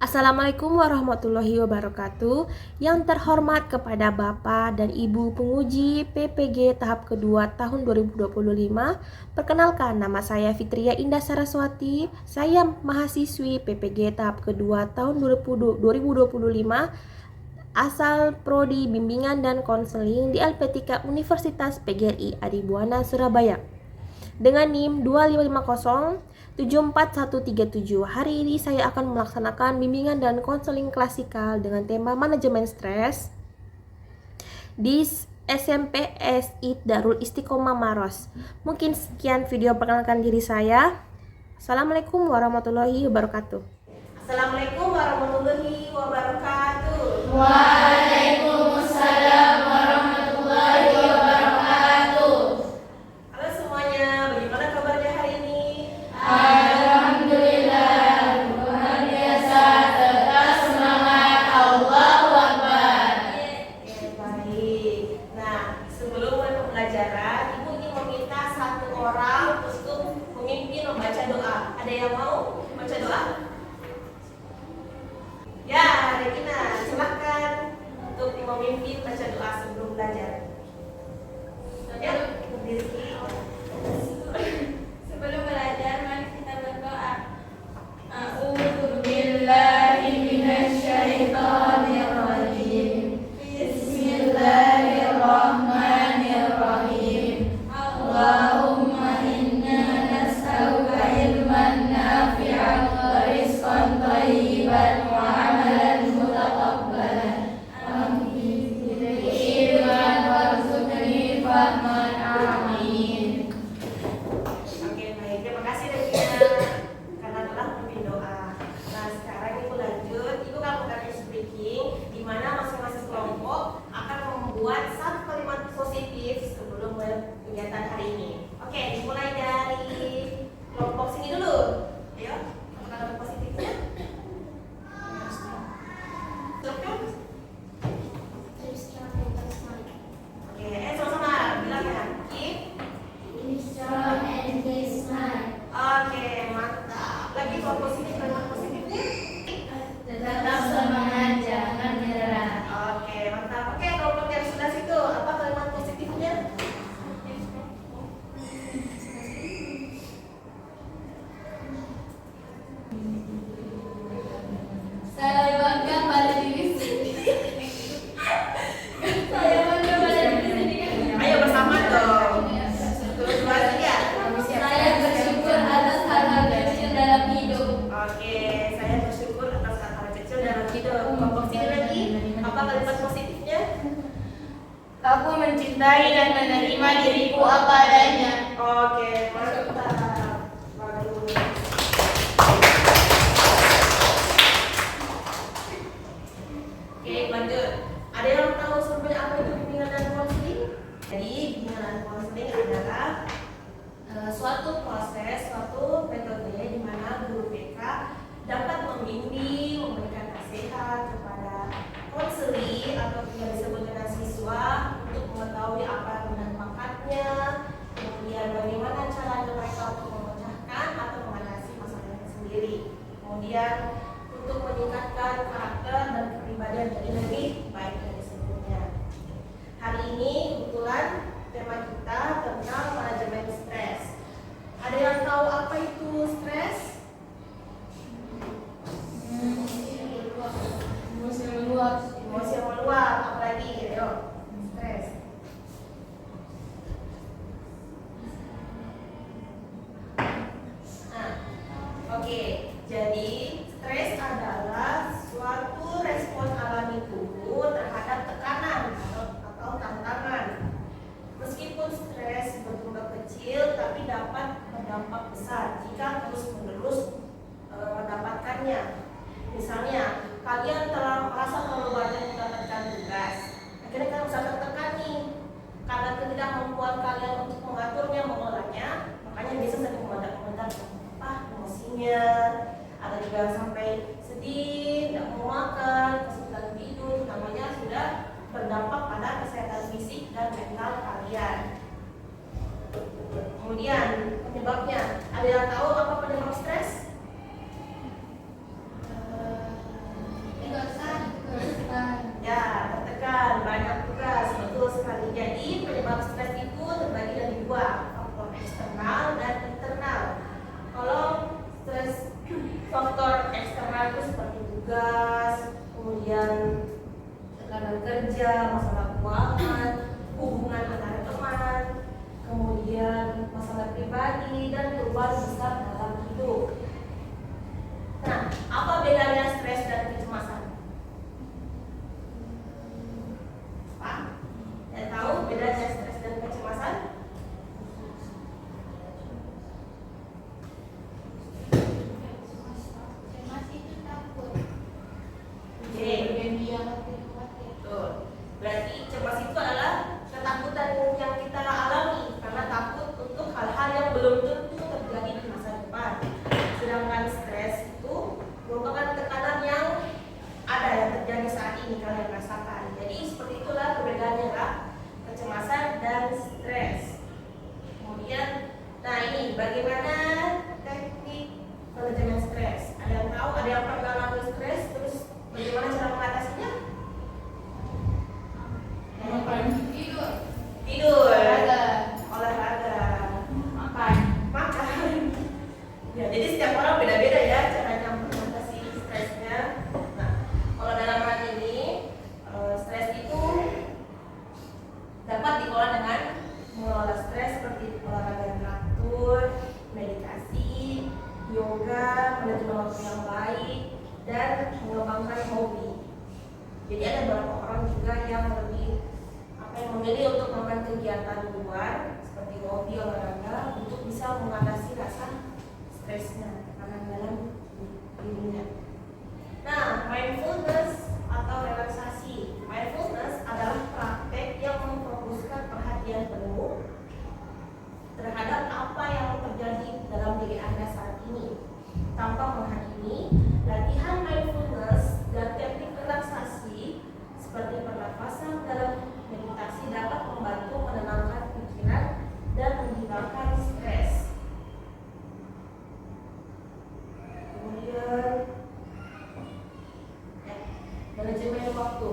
Assalamualaikum warahmatullahi wabarakatuh. Yang terhormat kepada Bapak dan Ibu penguji PPG tahap kedua tahun 2025. Perkenalkan, nama saya Fitria Indah Saraswati. Saya mahasiswi PPG tahap kedua tahun 2025 asal Prodi Bimbingan dan Konseling di Alpetika Universitas PGRI Adibuana Surabaya dengan NIM 255074137. Hari ini saya akan melaksanakan bimbingan dan konseling klasikal dengan tema manajemen stres di SMP SI Darul Istiqomah Maros. Mungkin sekian video perkenalkan diri saya. Assalamualaikum warahmatullahi wabarakatuh. Assalamualaikum warahmatullahi wabarakatuh. Waalaikumsalam warahmatullahi wabarakatuh. Halo semuanya, bagaimana kabarnya hari ini? Alhamdulillah, luar biasa, tetap semangat, Allahu Akbar. Oke, baik. Nah, sebelum mulai pembelajaran, Ibu ingin meminta satu orang untuk memimpin membaca doa. Ada yang mau baca doa? Ya, Regina, silakan untuk memimpin baca doa sebelum belajar. Ya, berdiri. Sebelum belajar, mari kita berdoa. A'udzu billahi minasyaitonir rajim. Bismillahirrahmanirrahim. Allahumma inna nas'aluka ilman nafi'an wa rizqan thayyiban wa amalan mutaqabbalan. Amin. Ilman warzuqni fahman. Amin. Oke, baik. Terima kasih Regina karena telah memimpin doa. Nah, sekarang Ibu lanjut. Ibu akan melakukan speaking di mana masing-masing kelompok akan membuat satu kalimat positif sebelum kegiatan hari ini. Oke, dimulai dari kelompok sini dulu. Ayo, apa kalimat positifnya? Cukup? Oke, sama-sama bilang ya. Keep. Strong and be smart. Oke, mantap. Lagi kalimat positifnya? Tetap semangat, jangan menyerah. Oke, mantap. Oke, kelompok yang sebelah situ, apa kalimat positifnya? Saya bangga pada diri sendiri. Saya bangga pada diri sendiri. Ayo bersama dong. Terus dua tiga. Saya bersyukur atas hal-hal kecil dalam hidup. Oke, saya bersyukur atas hal-hal kecil dalam hidup. Kelompok sini lagi, apa kalimat positifnya? Aku mencintai dan menerima diriku apa adanya. Oke, mantap. Bagus. Oke, lanjut. Ada yang tahu sebenarnya apa itu bimbingan dan konseling? Jadi, bimbingan dan konseling adalah suatu proses, suatu metode di mana guru BK dapat membimbing, memberikan nasihat kepada konseli atau yang disebut dengan siswa untuk mengetahui apa minat bakatnya, kemudian bagaimana cara mereka untuk memecahkan atau mengatasi masalahnya sendiri, kemudian untuk meningkatkan karakter dan kepribadian jadi lebih baik dari sebelumnya. Hari ini kebetulan tema kita tentang manajemen stres. Ada yang tahu apa itu stres? Emosi meluap. Emosi yang meluap, apalagi? Ayo, stres. Nah, oke. Jadi, stres adalah suatu respon alami tubuh terhadap tekanan atau tantangan. Meskipun stres bertumbuh kecil, tapi dapat berdampak besar jika terus-menerus mendapatkannya. Misalnya, kalian telah merasa terlalu banyak mendapatkan tugas, akhirnya kalian bisa tertekan nih karena ketidakmampuan kalian untuk mengaturnya, mengolahnya, makanya bisa sering komentar emosinya, atau juga sampai sedih, tidak mau makan, kesulitan tidur, namanya sudah berdampak pada kesehatan fisik dan mental kalian. Kemudian penyebabnya, ada yang tahu apa penyebab stres? kehidupan itu seperti tugas, kemudian tekanan kerja, masalah keuangan, hubungan antar teman, kemudian masalah pribadi dan perubahan besar dalam hidup. Nah, apa bedanya stres dan kecemasan? Pak, yang tahu bedanya stres dan kecemasan? Cemas itu takut. Oke. Betul. Berarti cemas itu adalah ketakutan yang kita alami karena takut untuk hal-hal yang belum tentu terjadi di masa depan. Sedangkan stres itu merupakan tekanan yang ada yang terjadi saat ini kalian rasakan. Jadi seperti itulah perbedaannya lah kecemasan dan stres. Kemudian, nah ini bagaimana teknik manajemen stres? Ada yang tahu? Ada yang pernah alami stres? Terus bagaimana cara mengatasinya? Tidur. Tidur, Olahraga. olahraga, Makan. makan. Ya, jadi setiap orang beda-beda ya caranya mengatasi stresnya. Nah, kalau dalam hal ini stres itu dapat dikelola dengan mengelola stres seperti olahraga yang teratur, meditasi, yoga, manajemen waktu yang baik, dan mengembangkan hobi. Jadi ada beberapa orang juga yang memilih untuk melakukan kegiatan luar seperti hobi olahraga untuk bisa mengatasi rasa stresnya tekanan dalam dirinya. Nah, mindfulness atau relaksasi. Mindfulness adalah praktek yang memfokuskan perhatian penuh terhadap apa yang terjadi dalam diri Anda saat ini tanpa menghakimi. Latihan mindfulness dan teknik relaksasi seperti pernafasan dalam meditasi dapat membantu menenangkan pikiran dan menghilangkan stres. Kemudian manajemen waktu.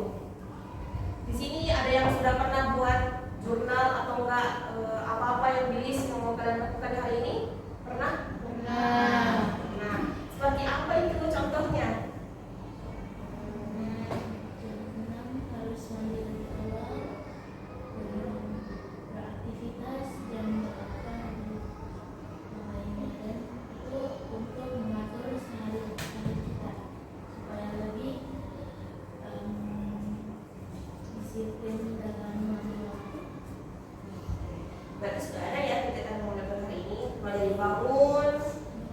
Di sini ada yang sudah pernah buat jurnal atau enggak apa-apa yang di-list yang mau kalian lakukan hari ini? Pernah? Pernah. Nah, seperti apa itu contohnya? Harus mandiri awal, beraktivitas dan melakukan lainnya, dan itu untuk mengatur sehari-hari kita supaya lebih disiplin dalam mengambil waktu. Berarti sudah ada ya kegiatan yang menggunakan hari ini, mulai dari bangun,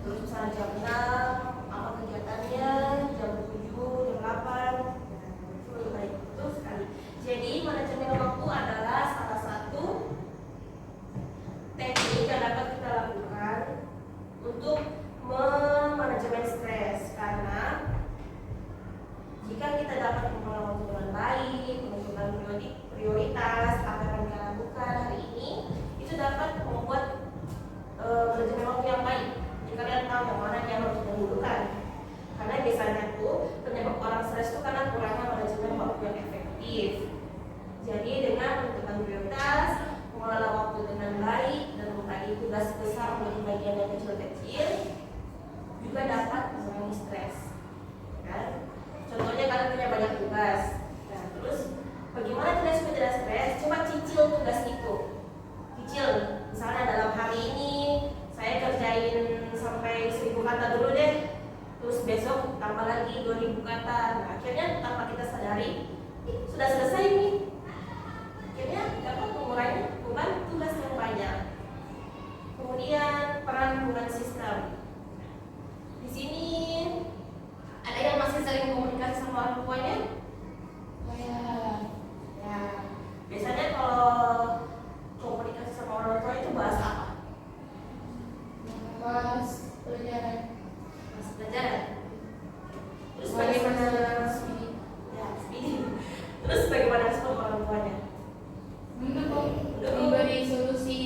terus misalnya jam 6, apa kegiatannya, jam 7, jam 8, itu baik, betul sekali. Jadi manajemen waktu adalah salah satu teknik yang dapat kita lakukan untuk memanajemen stres, karena jika kita dapat mengelola waktu dengan baik, menentukan prioritas apa yang kita lakukan hari ini, itu dapat membuat manajemen waktu yang baik. Jadi kalian tahu yang mana yang harus didahulukan. Karena biasanya tuh penyebab orang stres itu karena kurangnya manajemen waktu yang efektif. Jadi dengan menentukan prioritas, mengelola waktu dengan baik, dan membagi tugas besar menjadi bagian yang kecil-kecil, juga dapat mengurangi stres. Kan? Contohnya kalian punya banyak tugas. Nah, terus bagaimana tidak supaya tidak stres? Coba cicil tugas itu. Cicil, misalnya dalam hari ini saya kerjain sampai 1000 kata dulu deh. Terus besok tambah lagi 2000 kata. Nah, akhirnya tanpa kita sadari, sudah selesai nih. Akhirnya dapat mengurangi beban tugas yang banyak. Kemudian peran hubungan sistem. Di sini ada yang masih sering komunikasi sama orang tuanya? Ya. Biasanya kalau komunikasi sama orang tua itu bahas apa? Pas pelajaran. Bahas pelajaran. Terus Bahas bagaimana? speed. Ya, speed. Terus bagaimana respon orang tuanya? Mendukung, memberi solusi.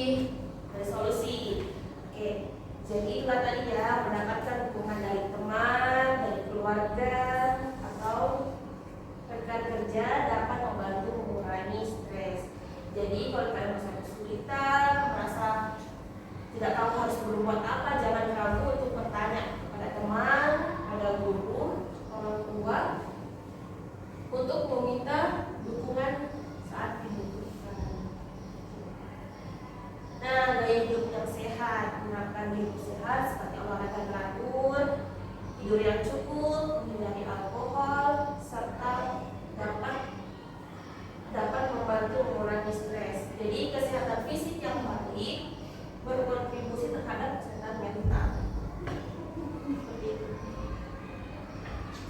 Ada solusi. Oke. Jadi itulah tadi ya, mendapatkan dukungan dari teman, dari keluarga, atau rekan kerja dapat membantu mengurangi stres. Jadi kalau kalian merasa kesulitan, merasa tidak tahu harus berbuat apa, jangan ragu untuk bertanya kepada teman kepada guru, orang tua untuk meminta dukungan saat dibutuhkan. Nah, gaya hidup yang sehat, menerapkan hidup sehat seperti olahraga teratur, tidur yang cukup, menghindari alkohol, serta dapat membantu mengurangi stres. Jadi kesehatan fisik yang baik berkontribusi terhadap kesehatan mental. Seperti itu.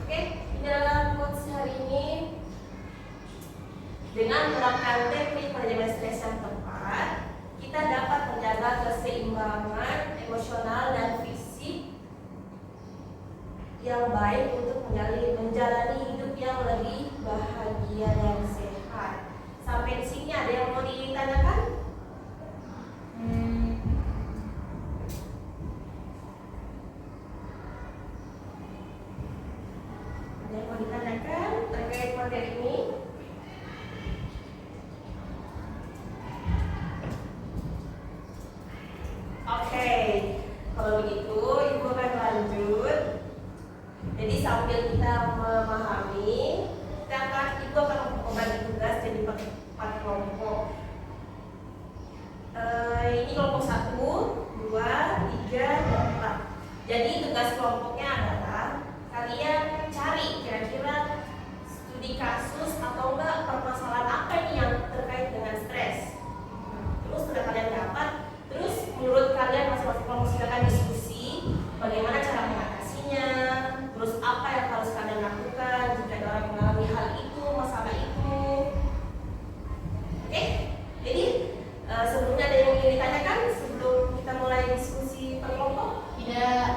Oke, di dalam quotes hari ini, dengan menerapkan teknik manajemen stres yang tepat, kita dapat menjaga keseimbangan emosional dan fisik yang baik untuk menjalani hidup yang lebih bahagia dan sehat. Sampai di sini ada yang mau ditanyakan? Ada yang mau ditanyakan terkait materi ini? Oke, kalau begitu Ibu akan lanjut. Jadi sambil kita memahami, Ibu akan membagi tugas jadi 4 kelompok. Ini kelompok 1, 2, 3, dan 4. Jadi tugas kelompoknya adalah kalian cari kira-kira studi kasus atau enggak permasalahan apa nih yang terkait dengan stres. Terus sudah kalian dapat, terus menurut kalian masing-masing kelompok silakan diskusi bagaimana cara mengatasinya, terus apa yang harus kalian lakukan jika ada orang mengalami hal itu, masalah itu. Oke, jadi sebelumnya ada yang ingin ditanyakan sebelum kita mulai diskusi per kelompok? Tidak,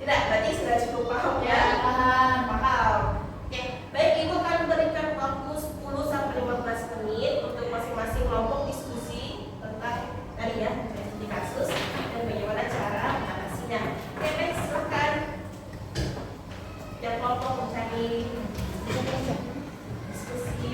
berarti sudah cukup paham ya? Paham. Oke, baik, Ibu akan berikan waktu 10-15 menit untuk masing-masing kelompok diskusi tentang tadi ya, studi kasus dan bagaimana cara mengatasinya. Oke, baik, silakan. Tiap kelompok mencari diskusi.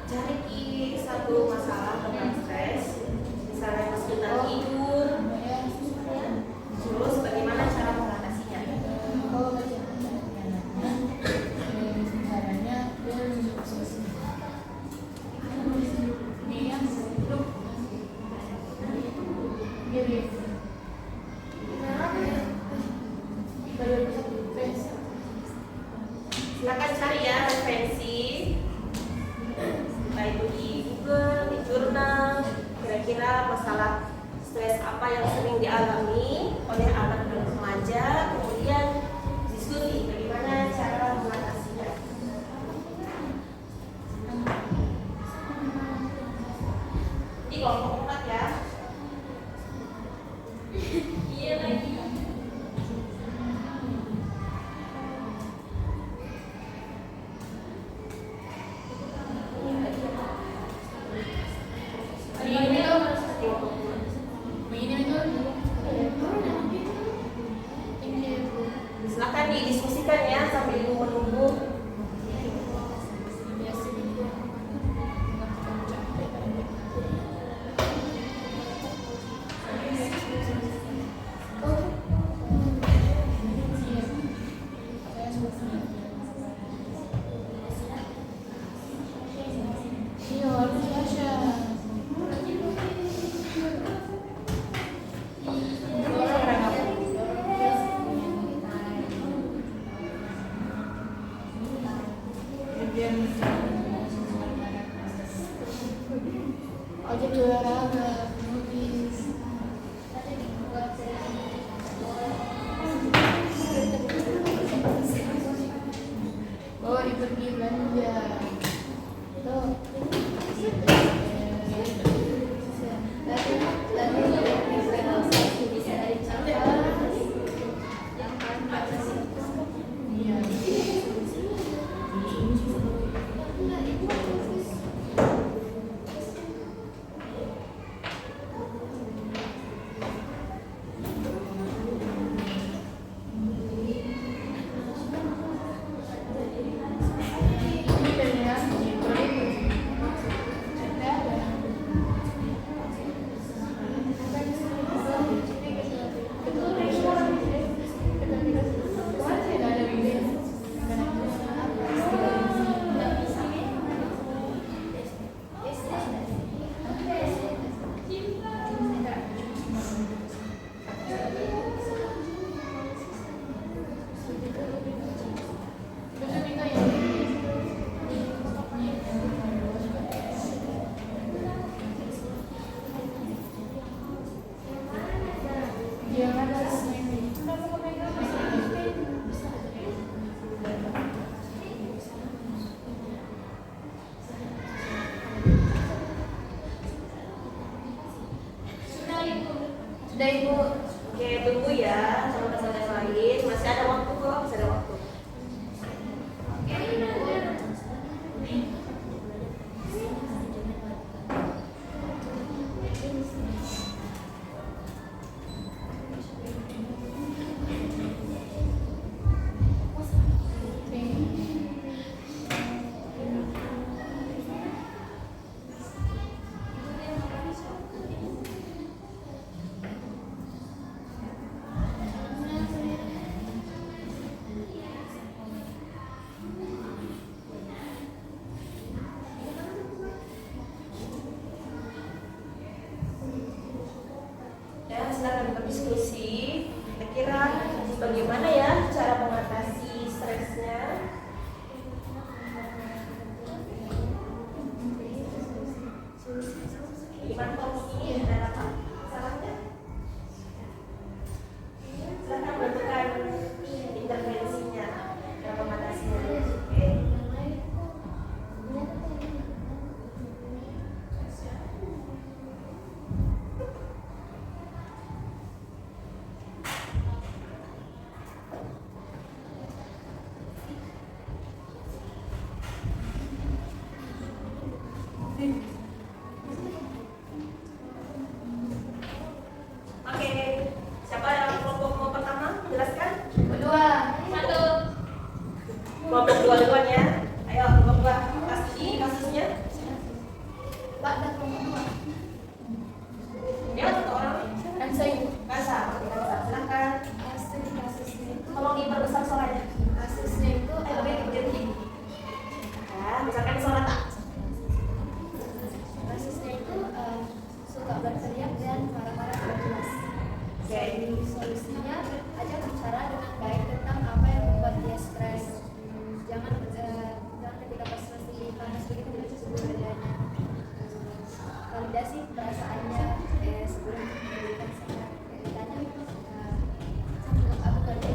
Cari satu masalah tentang stres, misalnya kesulitan tidur, terus bagaimana cara mengatasinya. Silakan cari ya referensi, baik itu di Google, di jurnal, kira-kira masalah stres apa yang sering dialami oleh anak dan remaja, kemudian diskusi bagaimana cara mengatasinya. Di kelompok 4 ya. Iya lagi. Silakan didiskusikan ya sambil Ibu menunggu. Ojek olahraga, nulis. Oh, pergi belanja. Tuh. Bisa dari cabang. Yang iya. Sudah Ibu. Oke, tunggu ya sama yang lain. Masih ada waktu kok, masih ada waktu. Ya, silakan berdiskusi. Kira-kira bagaimana ya cara mengatasi stresnya? Gimana kalau ini ada apa? Salahnya? Silakan menentukan intervensinya dalam mengatasinya. Oke. Oke, siapa yang kelompok pertama menjelaskan? Kedua. Satu. Kelompok dua-duanya. Ayo, kelompok dua. Pasti kasusnya. Pak, dan kelompok dua. Ya, satu orang. Dan saya Ibu. Kansa, oke, Kansa. Silakan. Kasusnya itu. Tolong diperbesar suaranya. Kasusnya itu. Oke, jadi. Nah, misalkan suara tak. Kasusnya itu suka berteriak dan marah-marah tidak jelas. Jadi solusinya ajak bicara dengan baik tentang apa yang membuat dia stres. Jangan ketika pas masih panas begitu disebut adanya. Validasi perasaannya sebelum memberikan saran. Tanya aku ngerti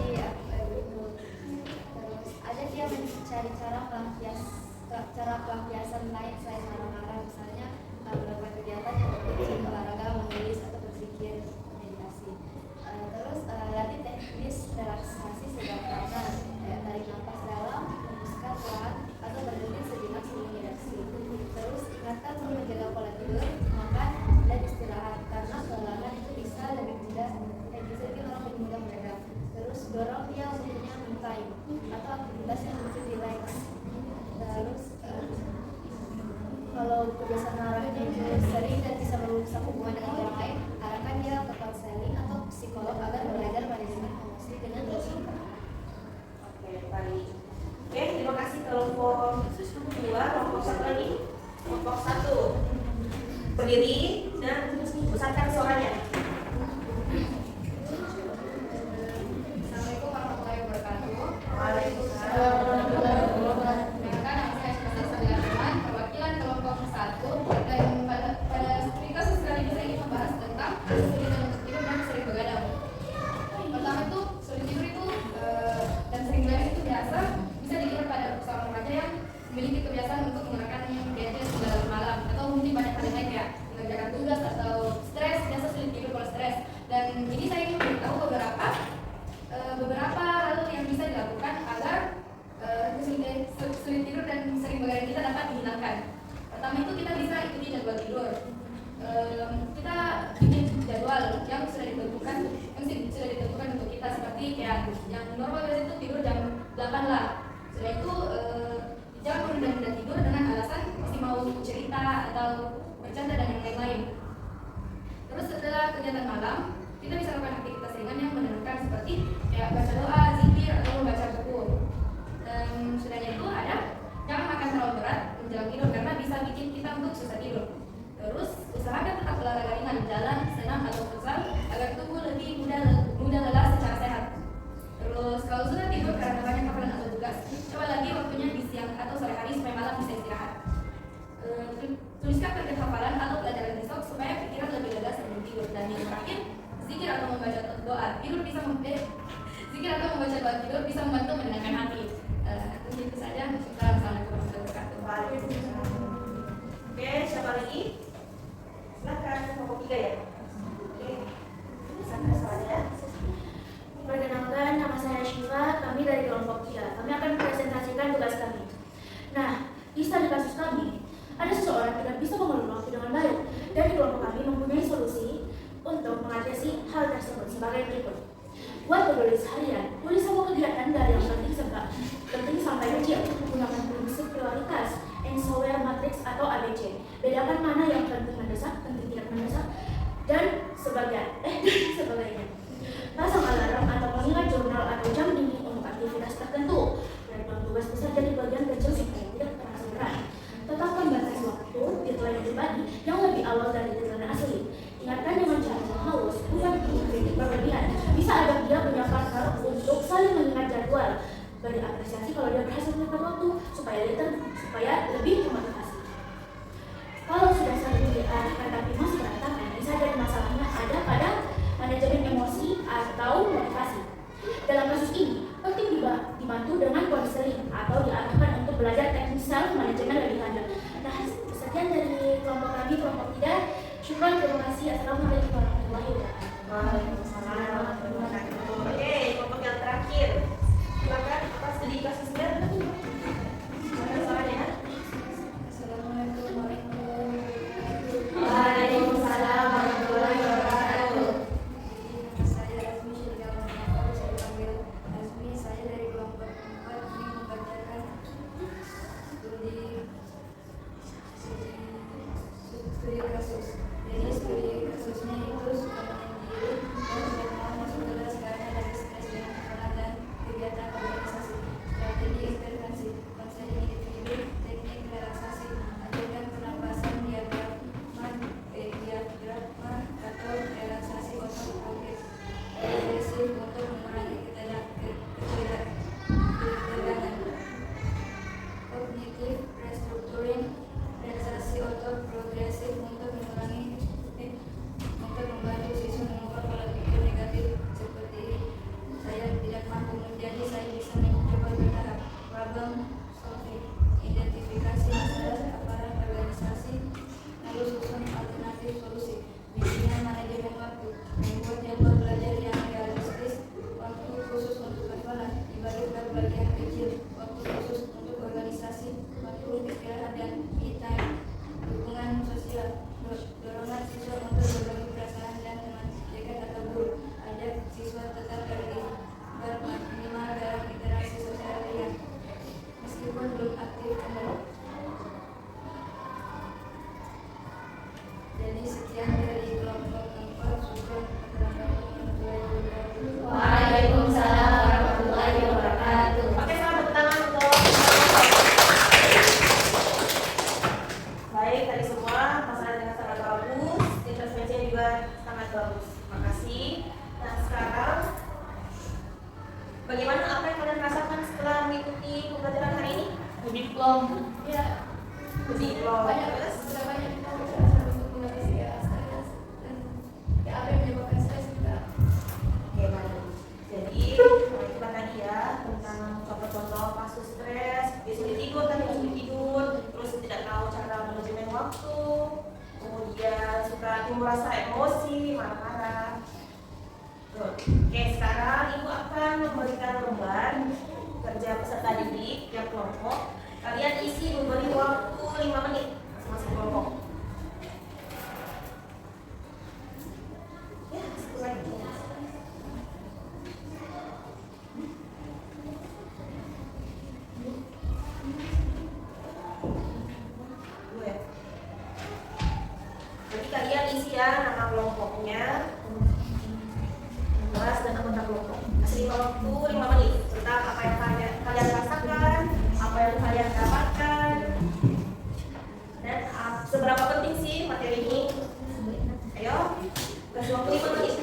begitu. Terus ajak dia mencari cara pelampiasan lain selain marah-marah, misalnya melakukan kegiatan yang seperti olahraga, menulis atau berpikir, meditasi. Terus latih teknis relaksasi sederhana, tarik nafas dalam, hembuskan pelan, atau berhenti sejenak sebelum reaksi. Terus ingatkan untuk menjaga pola tidur, makan, dan istirahat karena kelelahan itu bisa lebih mudah bikin orang lebih mudah meredam. Terus dorong dia untuknya me time atau aktivitas yang bikin relax. Terus kalau kebiasaan marahnya itu sering dan bisa merusak hubungan dengan orang lain, arahkan dia ke konseling atau psikolog agar belajar manajemen emosi dengan logika. Oke, baik. Oke, terima kasih kelompok dua. Kelompok satu lagi. Kelompok satu. Berdiri dan besarkan suaranya. Assalamualaikum warahmatullahi wabarakatuh. Waalaikumsalam. Perkenalkan, nama saya Syaifah Sadilah Rahman, perwakilan kelompok 1, dan pada studi kasus kali ini saya ingin membahas tentang kesulitan untuk tidur dan sering begadang. Pertama itu sulit tidur itu dan sering begadang itu biasa bisa dilihat pada seorang remaja yang memiliki kebiasaan untuk menggunakan gadget pada malam atau mungkin banyak hal lain ya mengerjakan tugas atau stres, biasa sulit tidur kalau stres. Dan ini saya ingin memberitahu beberapa hal yang bisa dilakukan agar sulit tidur dan sering begadang kita dapat dihilangkan. Pertama itu kita bisa ikuti jadwal tidur. Kita bikin jadwal yang sudah ditentukan untuk kita, seperti kayak yang normal biasa itu tidur jam 8 lah. Setelah itu jangan menunda-nunda tidur dengan alasan masih mau cerita atau bercanda dan yang lain-lain. Terus setelah kegiatan malam, kita bisa lakukan aktivitas ringan yang menenangkan seperti kayak baca doa, zikir, atau membaca buku. Dan sudahnya itu ada jangan makan terlalu berat menjelang tidur karena bisa bikin kita untuk susah tidur. Terus usahakan tetap olahraga ringan, jalan, senam atau futsal agar tubuh lebih mudah lelah secara sehat. Terus kalau sudah tidur karena banyak hafalan atau tugas, coba lagi waktunya di siang atau sore hari supaya malam bisa istirahat. Tuliskan target hafalan atau pelajaran besok supaya pikiran lebih lega sebelum tidur. Dan yang terakhir, zikir atau membaca doa tidur bisa zikir atau membaca doa tidur bisa membantu menenangkan hati. Itu saja. Assalamualaikum warahmatullahi wabarakatuh. Waalaikumsalam. Oke, siapa lagi? Silakan, kelompok 3 ya. Oke, silakan soalnya. Perkenalkan, nama saya Syifa, kami dari kelompok 3. Kami akan mempresentasikan tugas kami. Nah, di studi kasus kami, ada seseorang tidak bisa mengelola waktu dengan baik, dan di kelompok kami mempunyai solusi untuk mengatasi hal tersebut sebagai berikut. Buat penulis harian, tulis semua kegiatan dari yang penting sampai kecil, gunakan prinsip prioritas, Eisenhower Matrix atau ABC. Bedakan mana yang penting mendesak, penting tidak mendesak, dan sebagainya. Pasang alarm atau pengingat jurnal atau jam dinding untuk aktivitas tertentu. Breakdown tugas besar jadi bagian kecil supaya tidak terasa berat. Tetapkan batas waktu, deadline yang dibagi yang lebih awal dari deadline asli. Ingatkan dengan cara yang halus, bukan kritik berlebihan. Bisa ajak dia punya partner untuk saling mengingat jadwal. Beri apresiasi kalau dia berhasil tepat waktu supaya lebih termotivasi. Kalau sudah sering diarahkan tapi masih berantakan, bisa jadi masalahnya ada pada manajemen emosi atau motivasi. Dalam kasus ini, penting dibantu dengan konseling atau diarahkan untuk belajar teknik self manajemen lebih lanjut. Nah, sekian dari kelompok kami, kelompok 3. Syukran, terima kasih. Assalamualaikum warahmatullahi wabarakatuh. Waalaikumsalam warahmatullahi wabarakatuh. Oke, kelompok yang terakhir. Silakan, apa studi kasusnya? Silakan soalnya. Assalamualaikum warahmatullahi wabarakatuh. Waalaikumsalam warahmatullahi wabarakatuh. Saya Azmi Syirga Muhammad, saya dipanggil Azmi. Saya dari kelompok 4 ini membacakan studi kasus. Jadi studi kasusnya itu suka menyendiri dan tidak mau masuk kelas karena ada stres dengan sekolah dan kegiatan organisasi. Strategi intervensi, konseling individu, teknik relaksasi, ajarkan pernapasan diafragma atau relaksasi otot progresif untuk mengurangi ketegangan. Kognitif restructuring, relaksasi otot progresif untuk membantu siswa mengubah pola pikir negatif seperti saya tidak mampu menjadi saya bisa mencoba bertahap. Problem solving, identifikasi masalah aparat organisasi, lalu susun alternatif solusi. Bimbingan manajemen waktu, membuat jadwal belajar yang realistis, waktu khusus untuk hafalan, dibagi ke bagian kecil, waktu khusus untuk organisasi, waktu istirahat dan me time, dukungan sosial, dorongan siswa untuk berbagi perasaan dan teman dekat atau guru, ajak siswa tetap terlibat minimal dalam interaksi sosial ringan meskipun belum aktif kembali. Jadi sekian dari kelompok 4. Syukur. Assalamualaikum warahmatullahi wabarakatuh. Waalaikumsalam warahmatullahi wabarakatuh. Oke, selamat tangan untuk baik tadi semua pasangan dengan sangat bagus, intervensinya juga sangat bagus. Terima kasih. Nah, sekarang bagaimana apa yang kalian rasakan setelah mengikuti pembelajaran hari ini? Diplom. Ya, Diplom. Terus? sudah banyak kita bicara untuk mengatasi stres dan apa yang menyebabkan stres juga. Oke, baik. Jadi itu kan tadi ya tentang contoh-contoh kasus stres, dia sulit tidur kan, dia sulit tidur, terus tidak tahu cara manajemen waktu, kemudian suka timbul rasa emosi, marah-marah. Oke, sekarang ibu akan memberikan lembar kerja peserta didik tiap kelompok. Kalian isi memberi waktu 5 menit masing-masing kelompok. Ya, satu lagi. Jadi kalian isi ya nama kelompoknya, kelas dan anggota kelompok. Kasih waktu 5 menit tentang apa yang kalian rasakan, apa yang kalian dapatkan, dan seberapa penting sih materi ini. Ayo, kasih waktu 5 menit.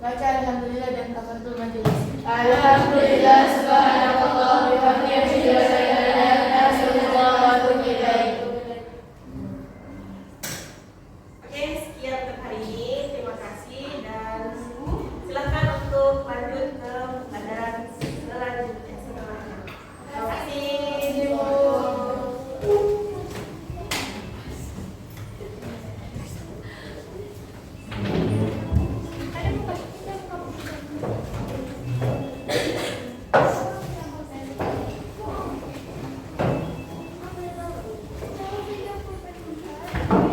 Baca alhamdulillah dan kafaratul majelis. Alhamdulillah, subhanallah, bihamdihi, wa la ilaha illa anta, wa atubu ilaik. Oke, sekian untuk hari ini. Terima kasih dan silakan untuk lanjut ke pelajaran selanjutnya. Terima kasih. Thank you.